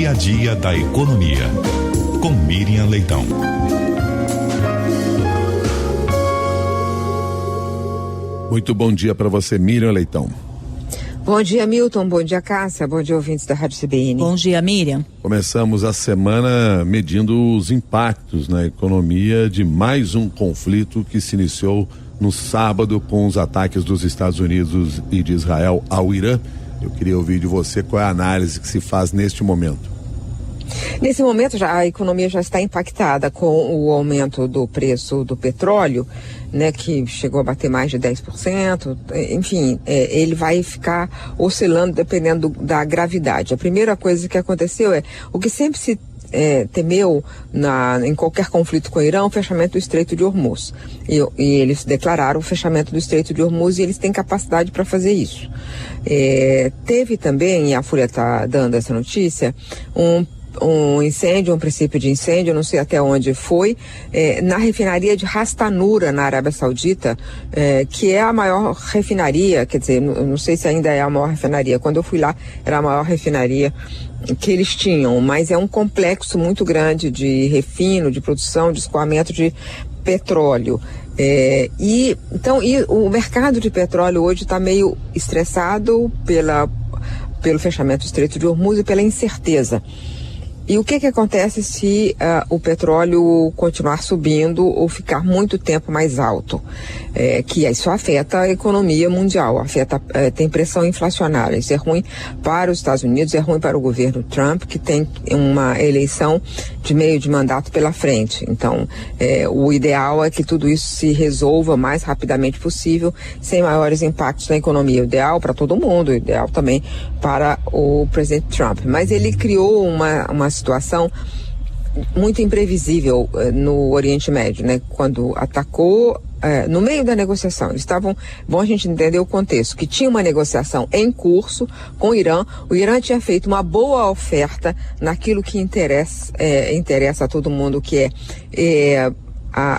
dia a dia da economia. Com Miriam Leitão. Muito bom dia para você, Miriam Leitão. Bom dia, Milton. Bom dia, Cássia. Bom dia, ouvintes da Rádio CBN. Bom dia, Miriam. Começamos a semana medindo os impactos na economia de mais um conflito que se iniciou no sábado com os ataques dos Estados Unidos e de Israel ao Irã. Eu queria ouvir de você qual é a análise que se faz neste momento. Nesse momento, a economia já está impactada com o aumento do preço do petróleo, né, que chegou a bater mais de 10%. Enfim, ele vai ficar oscilando dependendo da gravidade. A primeira coisa que aconteceu é o que sempre se temeu em qualquer conflito com o Irã, o fechamento do Estreito de Hormuz. E eles declararam o fechamento do Estreito de Hormuz e eles têm capacidade para fazer isso. Teve também, e a Folha está dando essa notícia, um incêndio, um princípio de incêndio, não sei até onde foi, na refinaria de Ras Tanura, na Arábia Saudita, que é a maior refinaria, quer dizer, não sei se ainda é a maior refinaria. Quando eu fui lá, era a maior refinaria que eles tinham, mas é um complexo muito grande de refino, de produção, de escoamento de petróleo. E o mercado de petróleo hoje está meio estressado pelo fechamento do Estreito de Hormuz e pela incerteza. E o que acontece se o petróleo continuar subindo ou ficar muito tempo mais alto? Que isso afeta a economia mundial, tem pressão inflacionária. Isso é ruim para os Estados Unidos, é ruim para o governo Trump, que tem uma eleição de meio de mandato pela frente. Então, o ideal é que tudo isso se resolva o mais rapidamente possível, sem maiores impactos na economia. O ideal para todo mundo, o ideal também para o presidente Trump. Mas ele criou uma situação muito imprevisível no Oriente Médio, né? Quando atacou no meio da negociação, eles estavam, bom a gente entender o contexto, que tinha uma negociação em curso com o Irã tinha feito uma boa oferta naquilo que interessa a todo mundo, que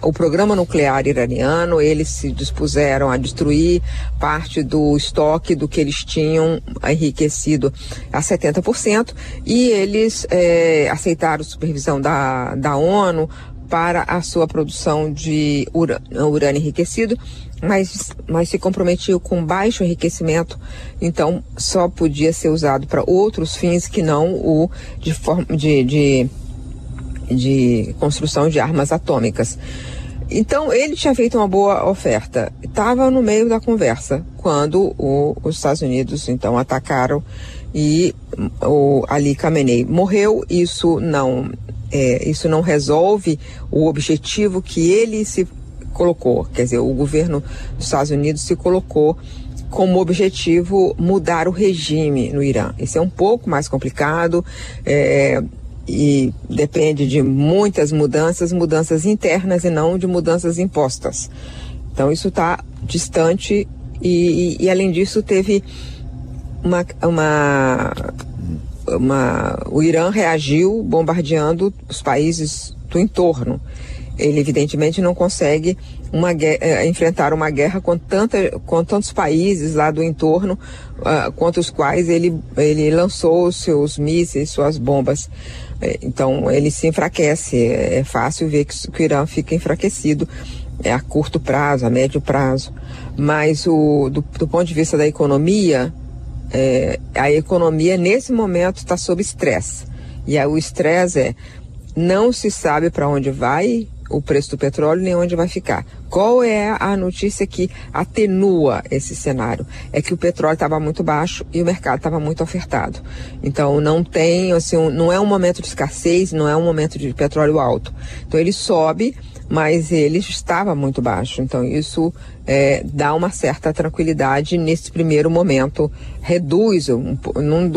o programa nuclear iraniano. Eles se dispuseram a destruir parte do estoque do que eles tinham enriquecido a 70%, e eles aceitaram a supervisão da ONU para a sua produção de urânio enriquecido, mas se comprometiu com baixo enriquecimento, então só podia ser usado para outros fins que não o de construção de armas atômicas. Então ele tinha feito uma boa oferta, estava no meio da conversa quando os Estados Unidos então atacaram e o Ali Khamenei morreu. Isso não resolve o objetivo que ele se colocou, quer dizer, o governo dos Estados Unidos se colocou como objetivo mudar o regime no Irã. Isso é um pouco mais complicado, e depende de muitas mudanças internas e não de mudanças impostas. Então isso está distante e além disso teve o Irã reagiu bombardeando os países do entorno. Ele evidentemente não consegue enfrentar uma guerra com tantos países lá do entorno, contra os quais ele lançou os seus mísseis, suas bombas. Então ele se enfraquece. É fácil ver que o Irã fica enfraquecido a curto prazo, a médio prazo. Mas do ponto de vista da economia, a economia nesse momento está sob estresse. E o estresse não se sabe para onde vai o preço do petróleo nem onde vai ficar. Qual é a notícia que atenua esse cenário? É que o petróleo estava muito baixo e o mercado estava muito ofertado. Então não tem, assim, não é um momento de escassez, não é um momento de petróleo alto. Então ele sobe, mas ele estava muito baixo. Então isso dá uma certa tranquilidade nesse primeiro momento. Reduz, não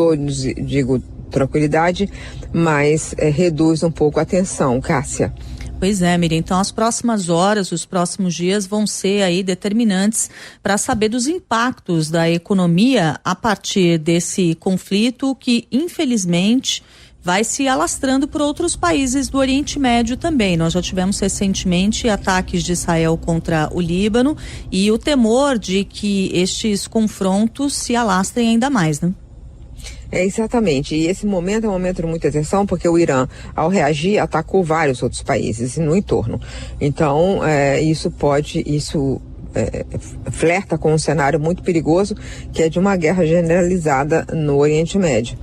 digo tranquilidade, mas reduz um pouco a tensão, Cássia. Pois é, Miriam. Então as próximas horas, os próximos dias vão ser aí determinantes para saber dos impactos da economia a partir desse conflito que, infelizmente, vai se alastrando por outros países do Oriente Médio também. Nós já tivemos recentemente ataques de Israel contra o Líbano e o temor de que estes confrontos se alastrem ainda mais, né? Exatamente, e esse momento é um momento de muita tensão, porque o Irã, ao reagir, atacou vários outros países no entorno. Então, isso flerta com um cenário muito perigoso, que é de uma guerra generalizada no Oriente Médio.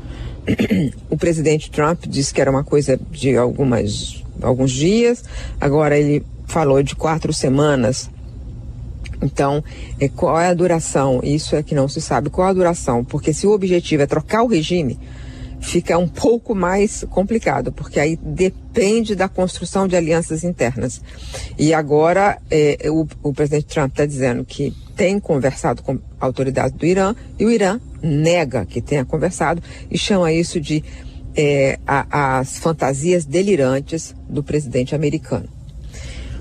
O presidente Trump disse que era uma coisa de alguns dias, agora ele falou de 4 semanas. Então, qual é a duração? Isso é que não se sabe. Qual é a duração? Porque se o objetivo é trocar o regime, fica um pouco mais complicado, porque aí depende da construção de alianças internas. E agora o presidente Trump está dizendo que tem conversado com a autoridade do Irã, e o Irã nega que tenha conversado e chama isso de as fantasias delirantes do presidente americano.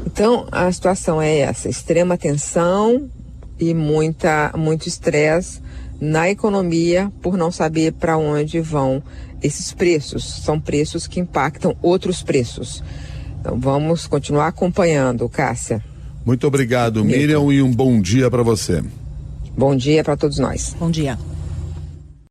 Então, a situação é essa: extrema tensão e muito estresse na economia por não saber para onde vão esses preços. São preços que impactam outros preços. Então, vamos continuar acompanhando, Cássia. Muito obrigado, Miriam, e um bom dia para você. Bom dia para todos nós. Bom dia.